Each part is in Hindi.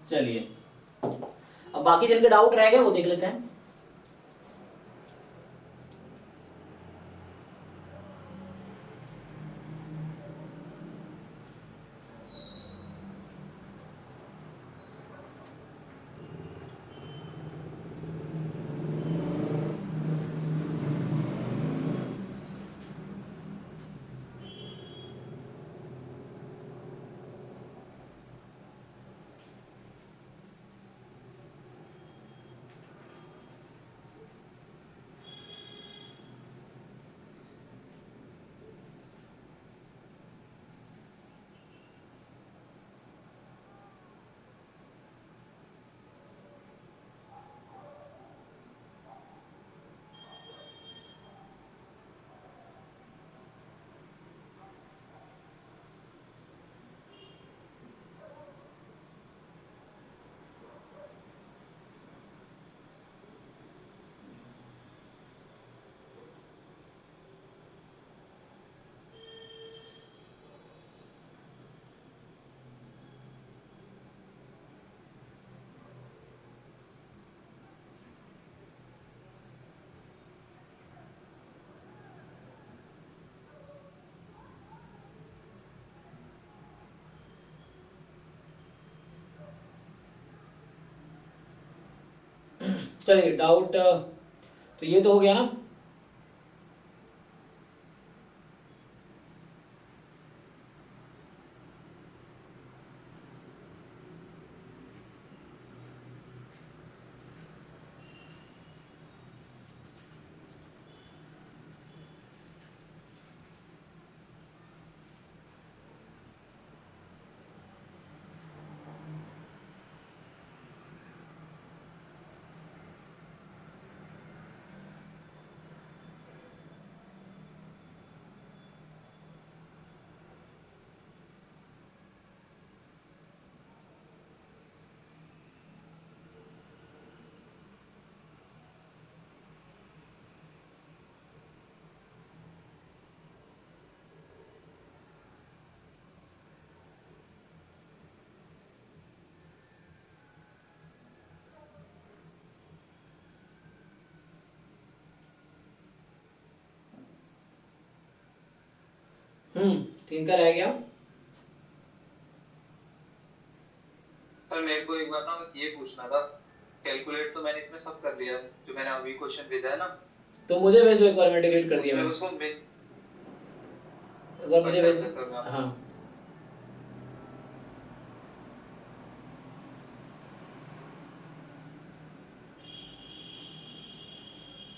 चलिए अब बाकी जिनके डाउट रह गए वो देख लेते हैं। चलिए डाउट तो ये तो हो गया ना। तीन का रह गया। सर मेरे को एक बार ना बस ये पूछना था, कैलकुलेट तो मैंने इसमें सब कर लिया जो मैंने अभी क्वेश्चन भेजा है ना, तो मुझे भेजो एक बार, मैं डिलीट कर दिया उसमें मैंने। उसको अगर मुझे अच्छा भेज। अच्छा सर मैं आपको हाँ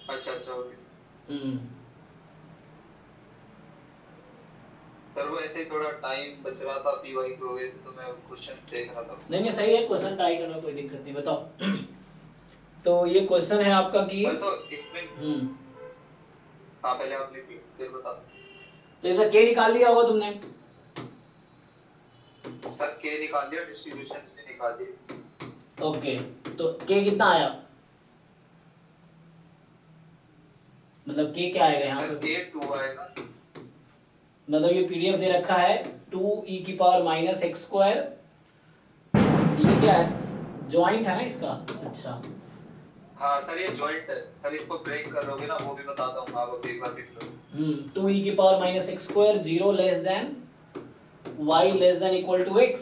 अच्छा अच्छा ओके हम्म सर। वो ऐसे ही थोड़ा टाइम बच रहा था पीवाई के हो गए थे तो मैं क्वेश्चंस देख रहा था बस। नहीं नहीं सही है, क्वेश्चन ट्राई करना, कोई दिक्कत नहीं। बताओ तो ये क्वेश्चन है आपका कि पर तो इसमें हम्म हाँ पहले आप लिखिए फिर बता दो। तो इसका के निकाल लिया होगा तुमने। सर के निकाल दिया, डिस्ट्रीब्यूशन भी निकाल दिए। ओके तो के कितना आया, मतलब के क्या आएगा यहाँ सर पे। के 2 आएगा। मतलब ये पीडीएफ दे रखा है 2e⁻⁻x²। ये क्या है, ज्वाइंट है ना इसका। अच्छा हाँ सर ये जॉइंट है सर, इसको ब्रेक कर लोगे ना वो भी बताता हूँ, आप अभी एक बार देख लो। 2e⁻⁻x², 0 less than y less than equal to x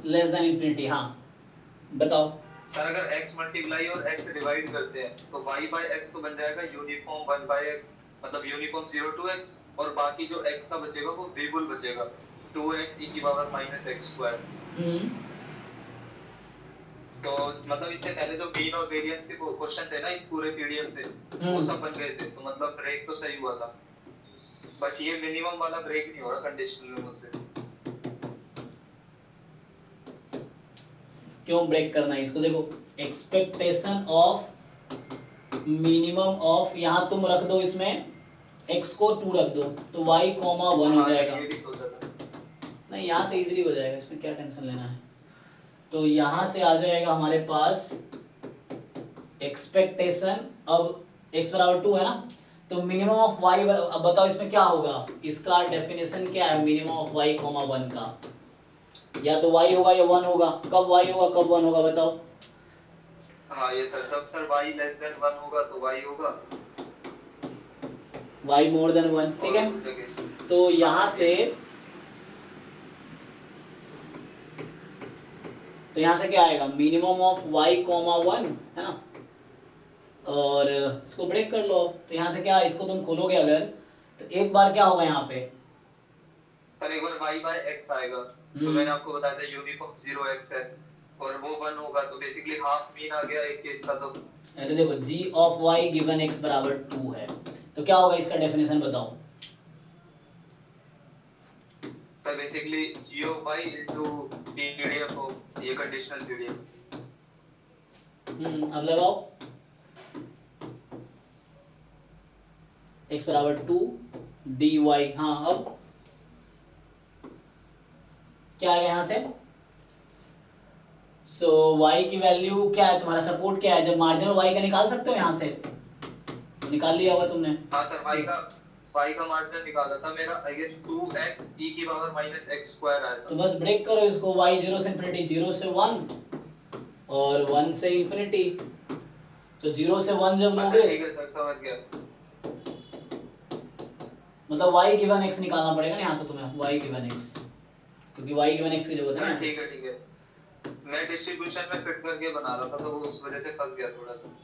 less than infinity. हाँ बताओ। सर अगर x मल्टीप्लाई और x डिवाइड करते हैं तो y बाय x तो बन जाएगा यूनिफॉर्म 1 बाय x, मतलब यूनिफॉर्म 0 टू x, और बाकी जो x का बचेगा वो वेरिएबल बचेगा 2x e⁻⁻x²। तो मतलब इससे पहले जो मीन और वेरिएंस के क्वेश्चन थे ना इस पूरे पीडीएफ पे वो सब बन गए थे, तो मतलब ब्रेक तो सही हुआ था, बस ये मिनिमम वाला ब्रेक नहीं हो रहा कंडीशनल में मुझसे। क्यों ब्रेक करना है इसको, देखो एक्सपेक्टेशन ऑफ मिनिमम ऑफ, यहाँ तुम रख दो इसमें x को 2 रख दो तो y कॉमा 1 हो हाँ सर जाएगा। ये भी सोचा था। नहीं यहाँ से इजीली हो जाएगा, इसमें क्या टेंशन लेना है। तो यहाँ से आ जाएगा हमारे पास एक्सपेक्टेशन, अब x बराबर 2 है ना, तो मिनिमम ऑफ y, अब बताओ इसमें क्या होगा, इसका डेफिनेशन क्या है मिनिमम ऑफ y कॉमा 1 का। या तो y होगा या 1 होगा। कब y होगा कब 1 होगा बताओ। हाँ ये सर, जब सर y लेस देन 1 होगा तो y होगा, y मोर देन 1, ठीक है। और दूसरे केस में तो यहां से क्या आएगा, मिनिमम ऑफ y कॉमा 1 है ना, और इसको ब्रेक कर लो। तो यहाँ से क्या, इसको तुम खोलोगे अगर, तो एक बार क्या होगा यहाँ पे सर, एक बार y बाय x आएगा, तो मैंने आपको बताया था यूनिफॉर्म 0x है और वो 1 होगा, तो बेसिकली हाफ मीन आ गया एक केस का। तो अरे देखो g of y given x बराबर 2 है, तो क्या होगा इसका डेफिनेशन बताओ। Sir basically g of y into pdf of ये कंडीशनल pdf। अब लगाओ, x बराबर 2 dy। हाँ अब क्या आ गया यहाँ से, सो y की वैल्यू क्या है, तुम्हारा सपोर्ट क्या है, जब मार्जिन में y का निकाल सकते हो यहाँ से, तो निकाल लिया होगा तुमने। हाँ सर, y का मार्जिन निकाला था मेरा, आई गेस 2x e की पावर माइनस x स्क्वायर आया था। तो बस ब्रेक करो इसको, y 0 से इंफिनिटी, 0 से 1 और 1 से इंफिनिटी। तो 0 से 1 जब लोगे, ठीक है सर, समझ गया। मतलब y गिवन x निकालना पड़ेगा ना यहाँ तो तुम्हें, y गिवन x, क्योंकि y गिवन x की जरूरत है ना। ठीक है ठीक है, मैं डिस्ट्रीब्यूशन में फिट करके बना रहा था तो वो उस वजह से फंस गया थोड़ा सा।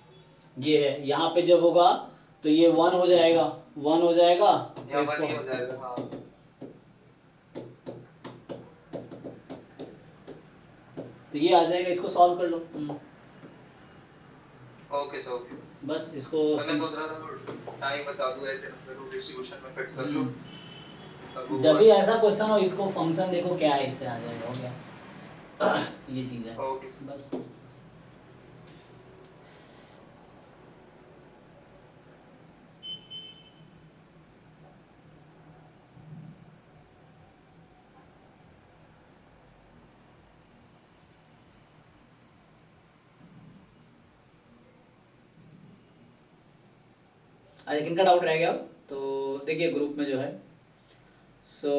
ये है, यहाँ पे जब होगा तो ये 1 हो जाएगा, 1 हो जाएगा, या 1 ही हो जाएगा। हाँ तो ये आ जाएगा, इसको सॉल्व कर लो। Okay sir, okay. बस इसको मैं सोच रहा था टाइम बचा दूं, ऐसे नंबर को डिस्ट्रीब्यूशन में फिट कर लो। जब भी ऐसा क्वेश्चन हो, इसको फंक्शन देखो क्या है, इससे आ जाएगा, हो गया। ये चीज है, ओके बस। आज किनका डाउट रह गया, तो देखिए ग्रुप में जो है, सो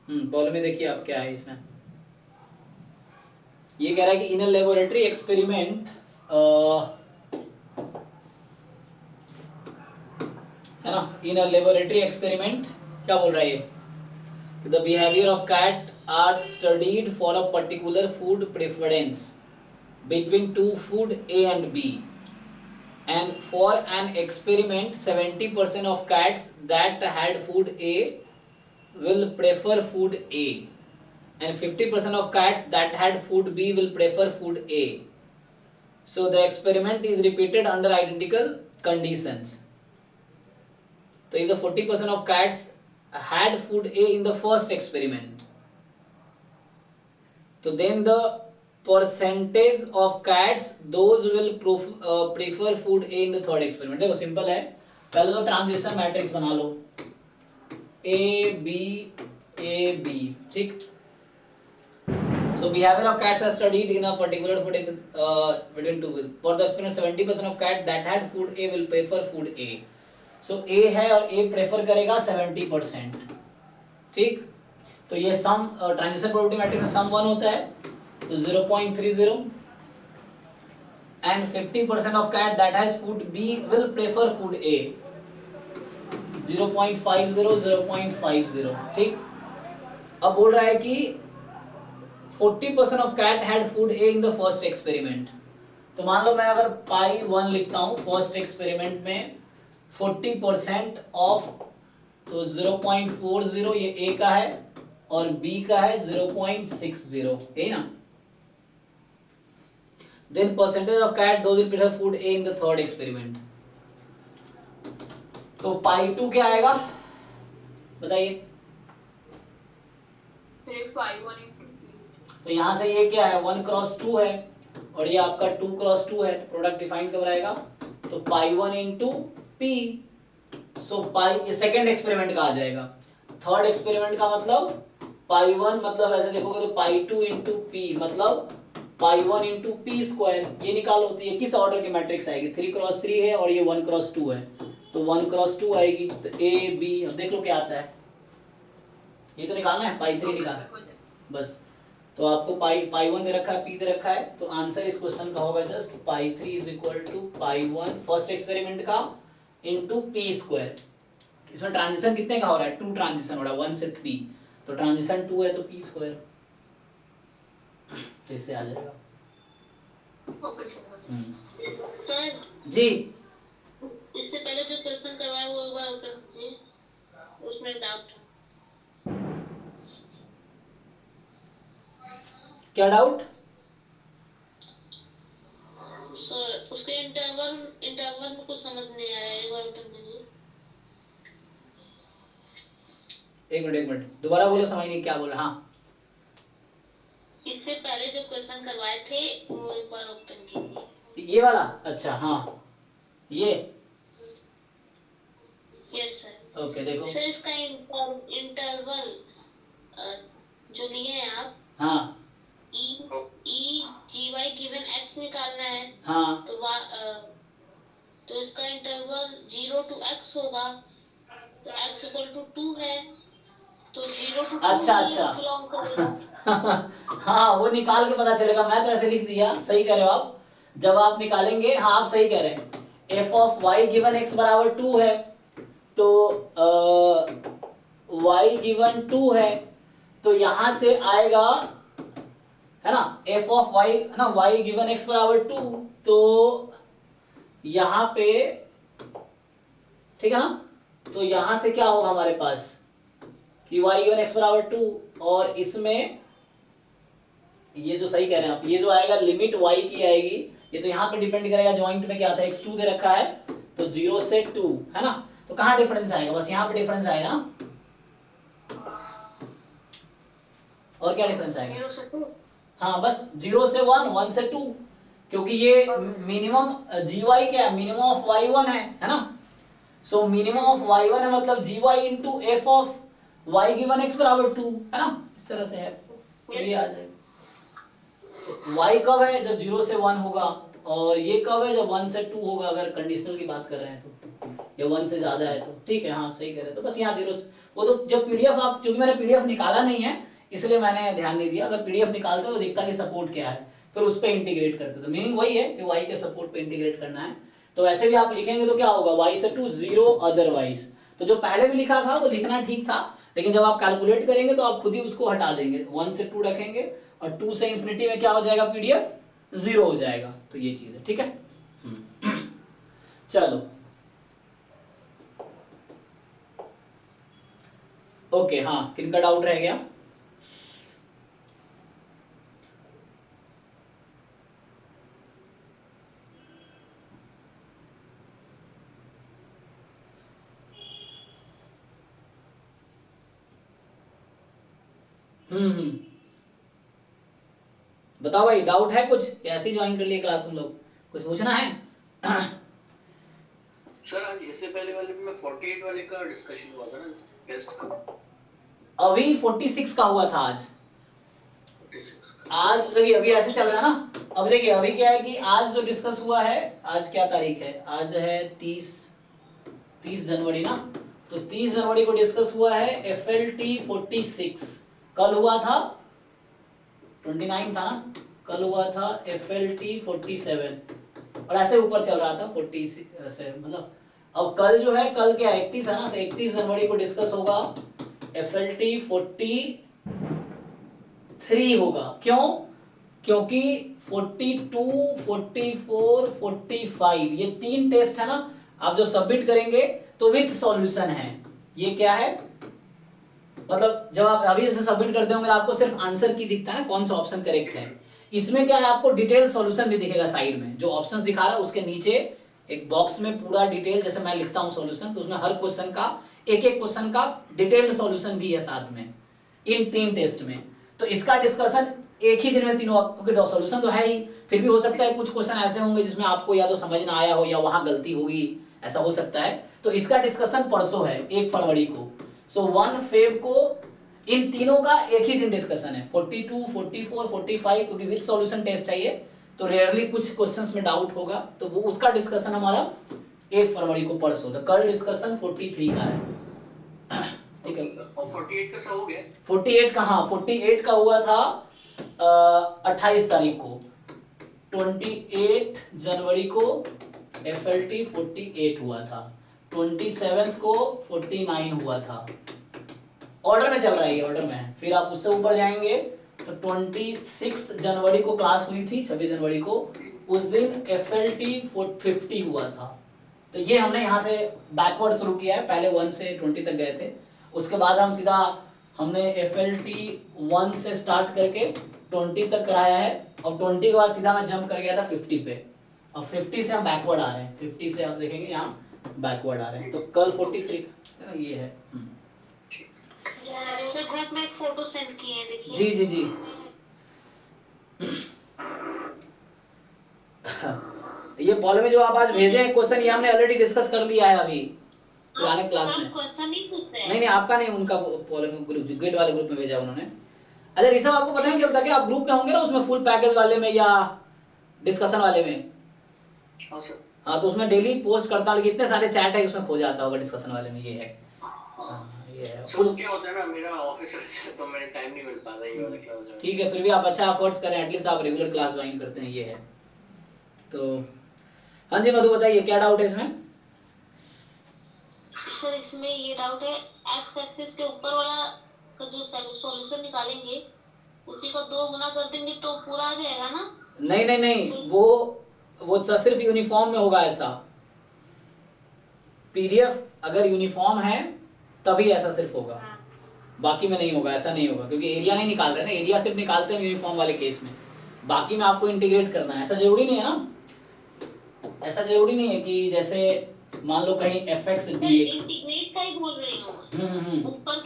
प्रॉब्लम में देखिए आप क्या है इसमें। ये कह रहा है कि इन अ लेबोरेटरी एक्सपेरिमेंट है ना, इन अ लेबोरेटरी एक्सपेरिमेंट क्या बोल रहा है ये, the behavior of cat are studied for a particular food preference between two food A and B, and for an experiment 70% of cats that had food A will prefer food A and 50% of cats that had food B will prefer food A. So the experiment is repeated under identical conditions. So if the 40% of cats had food A in the first experiment, so then the percentage of cats those will prefer food A in the third experiment. देखो सिंपल है, पहले तो ट्रांजिशन मैट्रिक्स बना लो, A B, ठीक। So behavior of cats are studied in a particular food between two. For the experiment 70% of cats that had food A will prefer food A. सो ए है और ए प्रेफर करेगा 70%, ठीक। तो ये सम ट्रांजिशन प्रोबेबिलिटी मैट्रिक्स में सम 1 होता है, तो 0.30 and 50% of cat that has food B will prefer food A, 0.50 0.50, ठीक। अब बोल रहा है कि 40% of cat had food A in the first experiment. तो मान लो मैं अगर पाई 1 लिखता हूं, फर्स्ट एक्सपेरिमेंट में 40% ऑफ, तो 0.40 ये ए का है और बी का है 0.60, यही ना। Then percentage of cat those will prefer food A in the third experiment, तो पाई 2 क्या आएगा बताइए। तो यहां से ये क्या है, 1 क्रॉस 2 है और ये आपका 2 क्रॉस 2 है, प्रोडक्ट डिफाइन कब आएगा, तो पाई 1 इंटू पी। सो पाई सेकेंड एक्सपेरिमेंट का आ जाएगा, थर्ड एक्सपेरिमेंट का मतलब पाई 1 मतलब ऐसे देखोगे तो पाई 2 इंटू पी मतलब पाई 1 इंटू पी स्क्वायर, ये निकालो तो ये किस ऑर्डर की मैट्रिक्स आएगी, 3x3 है और ये 1x2 है, तो 1x2 आएगी, तो ए बी, अब देख लो क्या आता है, ये तो निकालना है, पाई 3 निकाल बस। तो आपको पाई 1 दे रखा है, पी दे रखा है, तो आंसर इस क्वेश्चन का होगा just pi 3 is equal to pi 1 first experiment का इंटू पी स्क्वायर। इसमें ट्रांजिशन कितने का हो रहा है, 2 ट्रांजिशन हो रहा है, 1 से 3, तो ट्रांजिशन 2 है तो पी स्क्वायर, तो इससे आ जाएगा। ओके सर जी इससे पहले जो क्वेश्चन करवाया वो एक बार कर दीजिए, उसमें डाउट है। क्या डाउट, सर उसके इंटरवल में कुछ समझ नहीं आ रहा है, एक बार कर दीजिए। एक मिनट दोबारा बोलो, समझ नहीं क्या बोल रहा। हाँ इससे पहले जो क्वेश्चन करवाए थे वो एक बार ओपन कीजिए। ये वाला, अच्छा हाँ ये, यस सर। ओके देखो, सर इसका इंटरवल जो लिए हैं आप, हाँ ई जी वाई गिवन एक्स निकालना है, हाँ तो इसका इंटरवल 0 to x होगा, तो x इक्वल टू 2 है, तो 0 to 2 अच्छा बिलोंग करेगा। हाँ वो निकाल के पता चलेगा, मैं तो ऐसे लिख दिया, सही कह रहे हो आप, जब आप निकालेंगे, हाँ आप सही कह रहे हैं, f of y given x बराबर 2 है, तो वाई गिवन 2 है, तो यहां से आएगा, है ना, एफ ऑफ वाई, है ना, वाई गिवन एक्स बराबर 2, तो यहां पे, ठीक है ना, तो यहां से क्या होगा हमारे पास कि y गिवन x बराबर 2, और इसमें ये जो सही कह रहे हैं आप, ये जो आएगा लिमिट y की आएगी, ये तो यहाँ पे डिपेंड करेगा, जॉइंट में क्या था, x2 दे रखा है, तो 0 से 2, है ना, तो कहाँ डिफरेंस आएगा, बस यहाँ पे डिफरेंस आएगा ना, और क्या डिफरेंस आएगा, 0 से 2, हाँ बस 0 से 1, 1 से 2, क्योंकि ये मिनिमम gy क्या है, मिनिमम ऑफ y1 है ना, सो मिनिमम ऑफ y1 है, मतलब gy into F of y given x बराबर 2, है ना, इस तरह से है, तो ये आ जाएगा। तो y कब है, जब 0 से 1 होगा, और ये कब है, जब 1 से 2 होगा, अगर कंडीशनल की बात कर रहे हैं तो, या 1 से ज्यादा है तो, ठीक है, हाँ सही कह रहे हैं, तो बस यहाँ 0 से, वो तो जब पीडीएफ आप, क्योंकि मैंने पीडीएफ निकाला नहीं है इसलिए मैंने ध्यान नहीं दिया, अगर पीडीएफ निकालते तो दिखता कि सपोर्ट क्या है, फिर उस पर इंटीग्रेट करते, तो मीनिंग वही है कि y के सपोर्ट पे इंटीग्रेट करना है, तो ऐसे भी आप लिखेंगे तो क्या होगा, y से 2 0 अदरवाइज, तो जो पहले भी लिखा था वो लिखना ठीक था, लेकिन जब आप कैलकुलेट करेंगे तो आप खुद ही उसको हटा देंगे, 1 से 2 रखेंगे, और 2 से इंफिनिटी में क्या हो जाएगा, पीडीएफ 0 हो जाएगा, तो ये चीज है, ठीक है। चलो ओके, हाँ किनका डाउट रह गया, बताओ भाई, डाउट है कुछ, ऐसे ही ज्वाइन कर लिए क्लास तुम लोग, कुछ पूछना है। सर आज इससे पहले वाले में 48 वाले का डिस्कशन हुआ था ना, टेस्ट का, अभी 46 का हुआ था आज, 46 का। आज देखिए अभी ऐसे चल रहा है ना, अब देखिए अभी क्या है कि आज जो डिस्कस हुआ है, आज क्या तारीख है, आज है 30 जनवरी ना, तो 30 जनवरी को डिस्कस हुआ है FLT 46, कल हुआ था 29 था ना, कल हुआ था FLT 47, और ऐसे ऊपर चल रहा था 46 से, मतलब अब कल जो है, कल क्या 31 है ना, तो 31 जनवरी को डिस्कस होगा FLT 43 होगा, क्यों, क्योंकि 42, 44, 45 ये 3 टेस्ट है ना, आप जब सबमिट करेंगे तो विथ सॉल्यूशन है, ये क्या है, मतलब जब आप अभी ऐसे सबमिट करते होंगे तो आपको सिर्फ आंसर की दिखता है ना, कौन सा ऑप्शन करेक्ट है, इसमें क्या है, आपको डिटेल सॉल्यूशन भी दिखेगा साइड में, जो ऑप्शंस दिखा रहा है उसके नीचे एक बॉक्स में पूरा डिटेल, जैसे मैं लिखता हूं सॉल्यूशन, तो उसमें हर क्वेश्चन का एक क्वेश्चन का डिटेल्ड सॉल्यूशन भी है साथ में, इन 3 टेस्ट में, तो इसका डिस्कशन एक ही दिन में तीनों, क्योंकि सॉल्यूशन तो है ही, फिर भी हो सकता है कुछ क्वेश्चन ऐसे होंगे जिसमें आपको या तो समझ ना आया हो या वहां गलती होगी, ऐसा हो सकता है, तो इसका डिस्कशन परसों है 1 फरवरी को, सो 1 फेब को इन तीनों का एक ही दिन डिस्कशन है, 42, 44, 45, क्योंकि विद सॉल्यूशन टेस्ट है ये, तो रेयरली कुछ क्वेश्चंस में डाउट होगा, तो वो उसका डिस्कशन हमारा 1 फरवरी को परसों, तो कल डिस्कशन 43 का है। ठीक है, और 48 का हो गया? 48 का, हाँ 48 का हुआ था 28 तारीख को, 28 जनवरी को FLT 48 हुआ था, 27 को 49 हुआ था, ऑर्डर में चल रहा है ये, ऑर्डर में है। फिर आप उससे ऊपर जाएंगे तो 26 जनवरी को क्लास हुई थी, 26 जनवरी को, उस दिन FLT 50 हुआ था। तो ये हमने यहाँ से बैकवर्ड शुरू किया है, पहले 1 से 20 तक गए थे, उसके बाद हम सीधा हमने FLT 1 से स्टार्ट करके 20 तक कराया है, और 20 के बाद सीधा मैं जंप कर गया था 50 पे, और 50 से हम बैकवर्ड आ रहे हैं, 50 से आप देखेंगे यहाँ बैकवर्ड आ रहे हैं। तो कल 43 ये है। सर ग्रुप में एक फोटो सेंड किए हैं, देखिए। जी जी जी ये बॉल में जो आप आज भेजे हैं क्वेश्चन, ये हमने ऑलरेडी डिस्कस कर लिया है अभी पुराने क्लास में। क्वेश्चन नहीं पूछते हैं। नहीं आपका नहीं, उनका ग्रुप गेट वाले ग्रुप में भेजा उन्होंने। अच्छा ऋषभ, आपको पता नहीं चलता कि आप ग्रुप में होंगे ना उसमें, फुल पैकेज वाले में या डिस्कशन वाले में? हाँ सर। हाँ, तो उसमें डेली पोस्ट करता हूँ, लेकिन इतने सारे चैट है उसमें खो जाता होगा डिस्कशन वाले में, ये है। ये है सर क्या होता है ना, मेरा ऑफिस है तो मेरे टाइम नहीं मिल पाता ये वाला क्लास में। ठीक है, फिर भी आप अच्छा एफर्ट्स करें, एटलीस्ट आप रेगुलर क्लास ज्वाइन करते हैं, ये है। तो हाँ जी मधु बताइए, क्या डाउट है इसमें? सर इसमें ये डाउट है, एक्स एक्सिस के ऊपर वाला का जो सॉल्यूशन निकालेंगे उसी को 2 गुना कर देंगे तो पूरा आ जाएगा ना? नहीं, वो तो सिर्फ यूनिफॉर्म में होगा ऐसा। PDF अगर यूनिफॉर्म है तभी ऐसा सिर्फ होगा, बाकी में नहीं होगा, ऐसा नहीं होगा, क्योंकि एरिया नहीं निकाल रहे ना, एरिया सिर्फ निकालते हैं यूनिफॉर्म वाले केस में, बाकी में आपको इंटीग्रेट करना है। ऐसा जरूरी नहीं है ना, ऐसा जरूरी नहीं है कि जैसे मान लो कहीं fx dx, इंटीग्रेट का ही बोल रही हूँ। ऊपर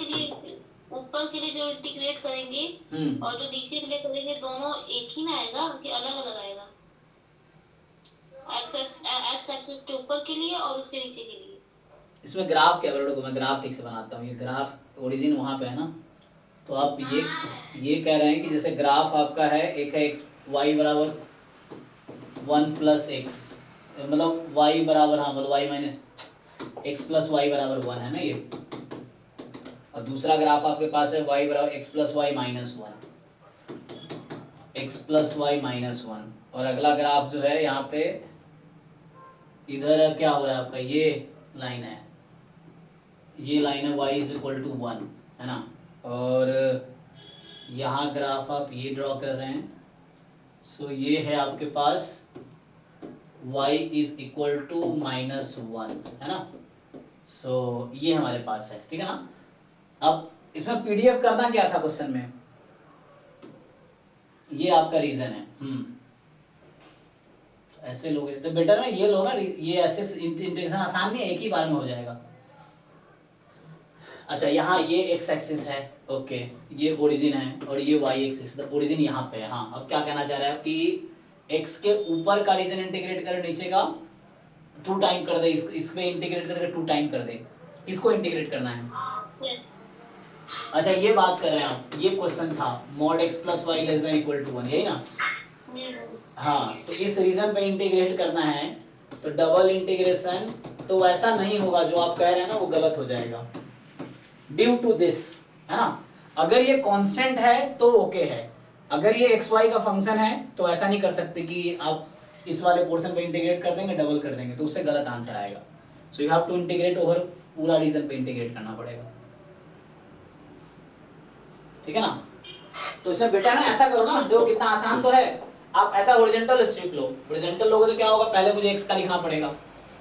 के लिए जो इंटीग्रेट करेंगे और जो नीचे के लिए करेंगे, दोनों एक ही ना आएगा कि अलग अलग आएगा? एक्स एक्सिस के ऊपर के लिए और उसके नीचे के लिए। इसमें ग्राफ क्या है, मैं ग्राफ ठीक से बनाता हूँ। ये ग्राफ ओरिजिन वहाँ पे है ना, तो आप ये कह रहे हैं कि जैसे ग्राफ आपका है, एक है x y बराबर 1 प्लस x, मतलब y बराबर, हाँ मतलब y minus x plus y बराबर 1 है ना ये, और दूसरा ग्राफ आपके पास है y बराबर x plus y minus 1, x plus y minus 1, और अगला ग्राफ जो है यहाँ पे इधर क्या हो रहा है आपका, ये लाइन है, ये लाइन है y इज इक्वल टू 1 है ना, और यहाँ ग्राफ आप ये ड्रॉ कर रहे हैं, सो ये है आपके पास y is equal to minus 1 है ना, सो ये हमारे पास है, ठीक है ना। अब इसमें PDF करना क्या था क्वेश्चन में, ये आपका रीजन है। ऐसे लोगे तो बेटर ना ये लो ना, ये ऐसे इंटीग्रेशन आसान नहीं है, एक ही बार में हो जाएगा। अच्छा यहाँ ये x एक्सिस है, ओके, ये ओरिजिन है, और ये y एक्सिस, तो ओरिजिन यहाँ पे है। हाँ, अब क्या कहना चाह रहा है कि x के ऊपर का रीजन इंटीग्रेट करे, नीचे का 2 टाइम कर दे, इसमें इंटीग्रेट करके 2 टाइम कर दे। किसको इंटीग्रेट करना है? अच्छा ये बात कर रहे हैं आप, ये क्वेश्चन था mod x plus y less than equal to 1, यही ना? हाँ, तो इस रीजन पे इंटीग्रेट करना है, तो डबल इंटीग्रेशन, तो वैसा नहीं होगा जो आप कह रहे हैं ना, वो गलत हो जाएगा ड्यू टू दिस, है ना। अगर ये कांस्टेंट है तो ओके है, अगर ये एक्स वाई का फंक्शन है तो ऐसा नहीं कर सकते कि आप इस वाले पोर्शन पे इंटीग्रेट कर देंगे, डबल कर देंगे, तो उससे गलत आंसर आएगा। So you have to integrate over पूरा रीजन पे इंटीग्रेट करना पड़ेगा, ठीक है ना। तो इसमें बेटा ना ऐसा करो ना, देखो कितना आसान तो है, आप ऐसा हॉरिजॉन्टल स्ट्रिप लो, हॉरिजॉन्टल लोगे तो क्या होगा, पहले मुझे x का लिखना पड़ेगा,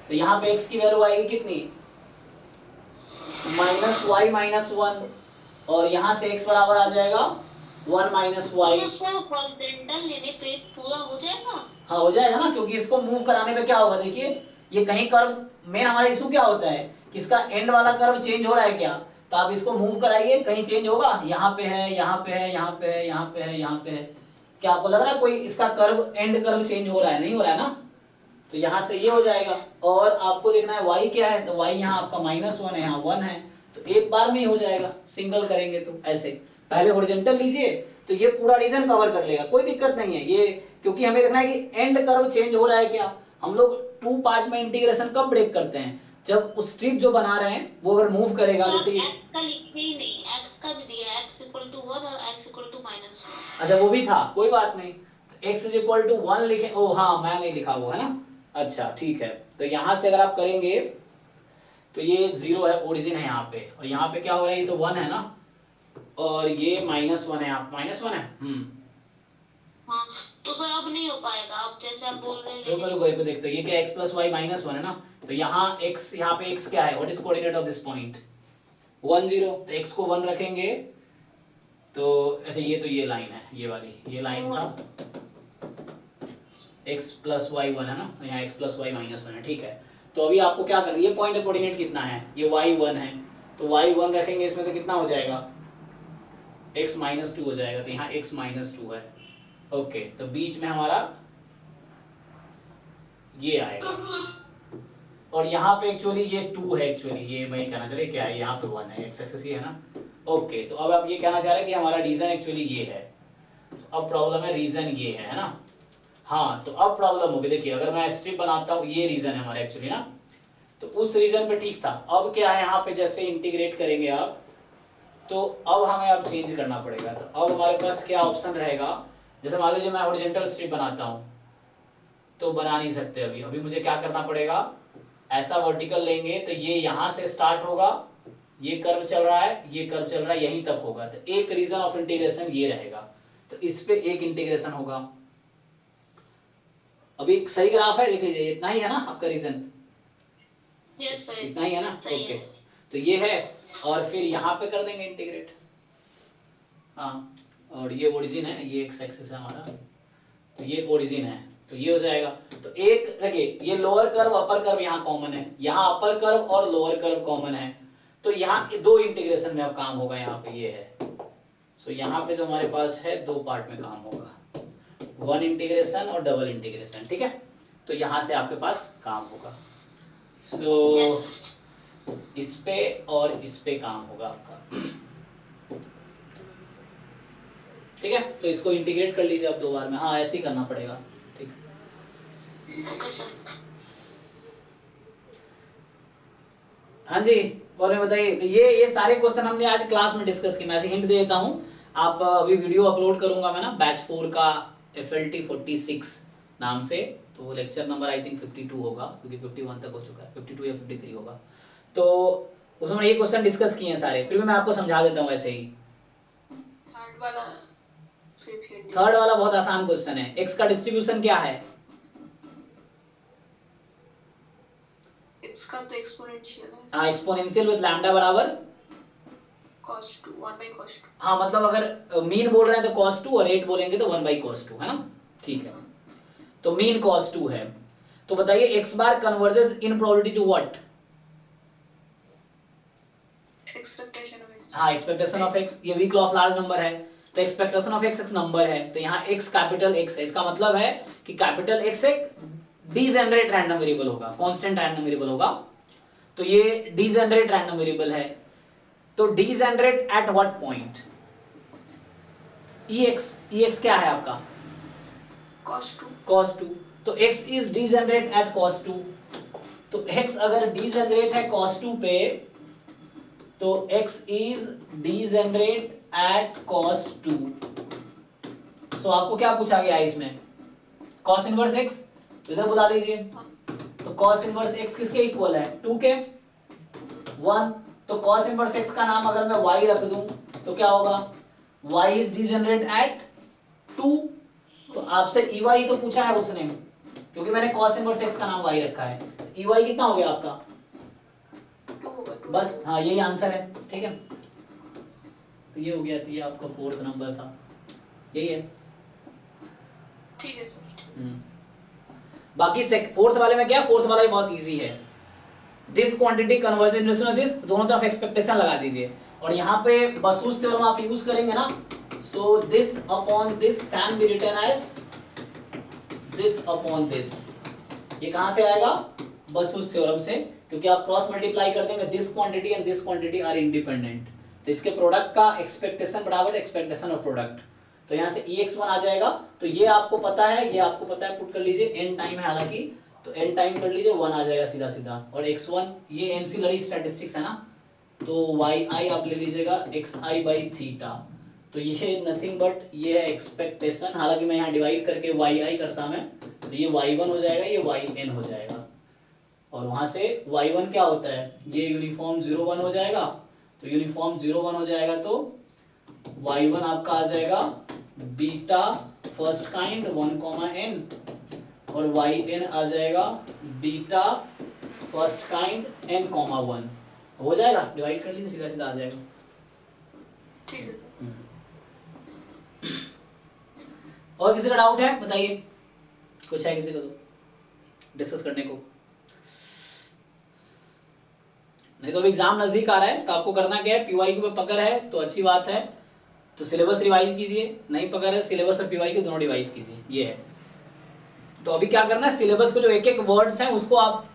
तो यहाँ पे x की वैल्यू आएगी कितनी, माइनस वाई माइनस 1, और यहाँ से x बराबर आ जाएगा 1 माइनस वाई। हॉरिजॉन्टल लेने पे पूरा हो जाएगा? हाँ हो जाएगा ना, क्योंकि इसको मूव कराने पे क्या होगा, देखिए ये कहीं कर्व, मेन हमारा इशू क्या होता है कि इसका एंड वाला कर्व चेंज हो रहा है क्या, तो आप इसको मूव कराइए, कहीं चेंज होगा, यहाँ पे है, यहाँ पे है, यहाँ पे है, यहाँ पे है, यहाँ पे है, क्या आपको लग रहा है कोई इसका कर्व, एंड कर्व चेंज हो रहा है? नहीं हो रहा है ना, तो यहाँ से ये हो जाएगा। और आपको देखना है y क्या है, तो y यहाँ आपका -1 है, यहाँ 1 है, तो एक बार में ही हो जाएगा सिंगल करेंगे तो। ऐसे पहले हॉरिजॉन्टल लीजिए तो ये पूरा रीजन कवर कर लेगा, कोई दिक्कत नहीं है ये, क्योंकि हमें देखना है कि एंड कर्व चेंज हो रहा है क्या। हम लोग 2 पार्ट में इंटीग्रेशन कब ब्रेक करते हैं, जब उस स्ट्रिप जो बना रहे हैं वो अगर मूव करेगा, जैसे x का लिखे ही नहीं, x का भी दिया x इक्वल टू 1 और x इक्वल टू -1। अच्छा वो भी था, कोई बात नहीं, तो x इज इक्वल टू 1 लिखे, ओ हाँ मैं नहीं लिखा वो, है ना। अच्छा ठीक है, तो यहां से अगर आप करेंगे तो ये 0 है, ओरिजिन है यहाँ पे, और यहाँ पे क्या हो रहा है, ये तो 1 है ना, और ये -1 है, आप -1 है। हाँ तो सर अब नहीं हो पाएगा, अब जैसे आप बोल रहे हैं। रुको एक देखते हैं, ये क्या x + y -1 है ना, तो यहाँ x, यहाँ पे x क्या है, what is coordinate of this point 1 0, तो x को 1 रखेंगे तो अच्छा ये लाइन है, ये वाली ये लाइन था, x + y 1 है ना, तो यहाँ x + y -1 है, ठीक है। तो अभी आपको क्या करना है, ये पॉइंट कोऑर्डिनेट कितना है, ये y 1 है, तो y 1 रखेंगे इसमें तो कितना हो जाएगा, x -2 हो जाएगा, तो यहाँ x -2 है। ओके, तो बीच में हमारा ये आएगा, और यहाँ पे एक्चुअली ये 2 है, एक्चुअली ये मैं कहना चाह रहा क्या है, यहाँ पे 1 है, x एक्सिस ये है ना। ओके, तो अब आप ये कहना चाह रहे हैं कि हमारा रीजन एक्चुअली ये है, तो अब प्रॉब्लम है रीजन ये है ना। हाँ तो अब प्रॉब्लम होगी, देखिए अगर मैं स्ट्रिप बनाता हूँ, ये रीजन है हमारा एक्चुअली ना, तो उस रीजन पे ठीक था। अब क्या है, यहाँ पे जैसे इंटीग्रेट करेंगे आप, तो अब हमें अब चेंज करना पड़ेगा। तो अब हमारे पास क्या ऑप्शन रहेगा, जैसे मान लीजिए मैं हॉरिजॉन्टल स्ट्रिप बनाता हूँ, तो बना नहीं सकते अभी, अभी मुझे क्या करना पड़ेगा, ऐसा वर्टिकल लेंगे तो ये यहाँ से स्टार्ट होगा, ये कर्व चल रहा है, ये कर्व चल रहा है, यहीं तक होगा, तो एक रीजन ऑफ इंटीग्रेशन ये रहेगा, तो इस पे एक इंटीग्रेशन होगा। अभी सही ग्राफ है, देख लीजिए, इतना ही है ना आपका रीजन, यस सर इतना ही है ना। सही ओके है। तो ये है, और फिर यहाँ पे कर देंगे इंटीग्रेट, हाँ, और ये ओरिजिन है, ये एक्स एक्सिस है हमारा, तो ये ओरिजिन है, तो ये हो जाएगा। तो एक देखिए, ये लोअर कर्व अपर कर्व यहाँ कॉमन है, यहाँ अपर कर्व और लोअर कर्व कॉमन है, तो यहाँ 2 इंटीग्रेशन में अब काम होगा, यहाँ पे ये है, सो यहाँ पे जो हमारे पास है 2 पार्ट में काम होगा, 1 इंटीग्रेशन और डबल इंटीग्रेशन, ठीक है। तो यहाँ से आपके पास काम होगा, सो इस पे और इस पे काम होगा आपका, ठीक है। तो इसको इंटीग्रेट कर लीजिए आप 2 बार में, हाँ ऐसे ही करना पड़ेगा, ठीक। Okay sir. हाँ जी, और मैं बताइए, ये सारे क्वेश्चन हमने आज क्लास में डिस्कस किए, मैं ऐसे हिंट दे देता हूँ, आप अभी वीडियो अपलोड करूंगा मैं ना, बैच 4 का FLT 46 नाम से, तो वो लेक्चर नंबर आई थिंक 52 होगा, क्योंकि 51 तक हो चुका है, 52 या 53 होगा, तो उसमें मैंने ये क्वेश्चन डिस्कस किए हैं सारे, फिर भी मैं आपको समझा देता हूँ ऐसे ही। थर्ड वाला बहुत आसान क्वेश्चन है, x का डिस्ट्रीब्यूशन क्या है, इसका तो एक्सपोनेंशियल है, हाँ एक्सपोनेंशियल विद लैम्डा बराबर cos 2 1/cos 2। हाँ मतलब अगर मीन बोल रहे हैं तो cos 2 और रेट बोलेंगे तो 1/cos 2, है ना, ठीक है। तो मीन cos 2 है, तो बताइए x bar converges in probability to what, expectation of x। हाँ एक्सपेक्टेशन ऑफ x, ये weak law of large number है, तो एक्सपेक्टेशन ऑफ x एक नंबर है, तो यहाँ x कैपिटल X है, इसका मतलब है कि कैपिटल X एक डीजेनरेट रैंडम वेरिएबल होगा, कांस्टेंट रैंडम वेरिएबल होगा, तो ये डीजेनरेट रैंडम वेरिएबल है, तो degenerate at what point, ex क्या है आपका, cos 2, तो x is degenerate at cos 2, तो x अगर डीजेनरेट है cos 2 पे, तो x is degenerate at cos 2, so आपको क्या पूछा गया है इसमें, cos इनवर्स x, इधर बुला लीजिए, तो cos इनवर्स x किसके इक्वल है, 2 के, 1, तो cos इनवर्स x का नाम अगर मैं y रख दूं तो क्या होगा, y इज डीजेनरेट एट 2, तो आपसे ey तो पूछा है उसने, क्योंकि मैंने cos इनवर्स x का नाम y रखा है, ey कितना हो गया आपका, 2 बस हाँ यही आंसर है, ठीक है। तो ये हो गया, तो ये आपका 4th नंबर था, यही है, ठीक है सर। बाकी 4th वाले में क्या, 4th वाला ही बहुत इजी है, this quantity converges in this, दोनों तरफ एक्सपेक्टेशन लगा दीजिए, और यहाँ पे बसूस थ्योरम आप यूज करेंगे ना, so this upon this can be written as this upon this, ये कहाँ से आएगा, बसूस थ्योरम से, क्योंकि आप क्रॉस मल्टीप्लाई करते हैं this quantity and this quantity are independent, तो इसके प्रोडक्ट का एक्सपेक्टेशन बराबर एक्सपेक्टेशन ऑफ प्रोडक्ट, तो यहाँ से EX1 आ जाएगा। तो ये आपको पता है, ये आपको पता है, पुट कर लीजिए, n टाइम है हालांकि, तो n टाइम कर लीजिए, 1 आ जाएगा सीधा सीधा, और x1 ये एंसिलरी स्टैटिस्टिक्स है ना, तो yi आप ले लीजिएगा xi बाई थीटा, तो ये नथिंग बट ये है एक्सपेक्टेशन, हालांकि मैं यहाँ डिवाइड करके yi करता मैं, तो ये y1 हो जाएगा, ये yn हो जाएगा, और वहां से y1 क्या होता है, ये यूनिफॉर्म 0 1 हो जाएगा, तो यूनिफॉर्म 0 1 हो जाएगा, तो y1 आपका आ जाएगा बीटा फर्स्ट काइंड 1, n, और yn आ जाएगा बीटा फर्स्ट काइंड n, 1 हो जाएगा, डिवाइड कर लीजिए, सीधा सीधा आ जाएगा। ठीक है सर। और किसी का डाउट है बताइए, कुछ है किसी का तो डिस्कस करने को? नहीं तो अब एग्जाम नजदीक आ रहा है, तो आपको करना क्या है, PYQ पे पकड़ है तो अच्छी बात है, तो सिलेबस रिवाइज कीजिए, नहीं पकड़ है सिलेबस और PYQ दोनों रिवाइज कीजिए, ये है। तो अभी क्या करना है, सिलेबस को जो एक एक वर्ड्स हैं उसको आप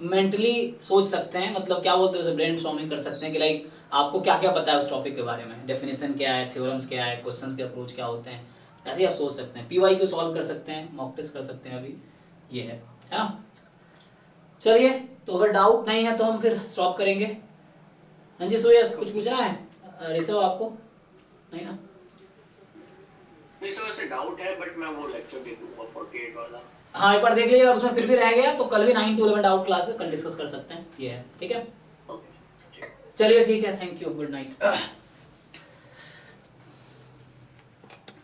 मेंटली सोच सकते हैं, मतलब क्या बोलते हैं उसे, ब्रेन स्टॉर्मिंग कर सकते हैं कि लाइक आपको क्या क्या पता है उस टॉपिक के बारे में, डेफिनेशन क्या है, थ्योरम्स क्या है, क्वेश्चंस के अप्रोच क्या होते हैं, ऐसे ही आप सोच सकते हैं। PYQ सॉल्व कर सकते हैं, मॉक टेस्ट कर सकते हैं, अभी ये है ना। चलिए, तो अगर डाउट नहीं है तो हम फिर स्टॉप करेंगे। हाँ जी सुयस, कुछ पूछना है ऋषभ आपको? नहीं ना? नहीं सर, वैसे डाउट है, बट मैं वो लेक्चर दे दूंगा 48 वाला। हाँ एक बार देख लीजिए, अगर उसमें फिर भी रह गया तो कल भी 9 to 11 डाउट क्लास कल डिस्कस कर सकते हैं, ये है, ठीक है। ओके, चलिए ठीक है, थैंक यू, गुड नाइट।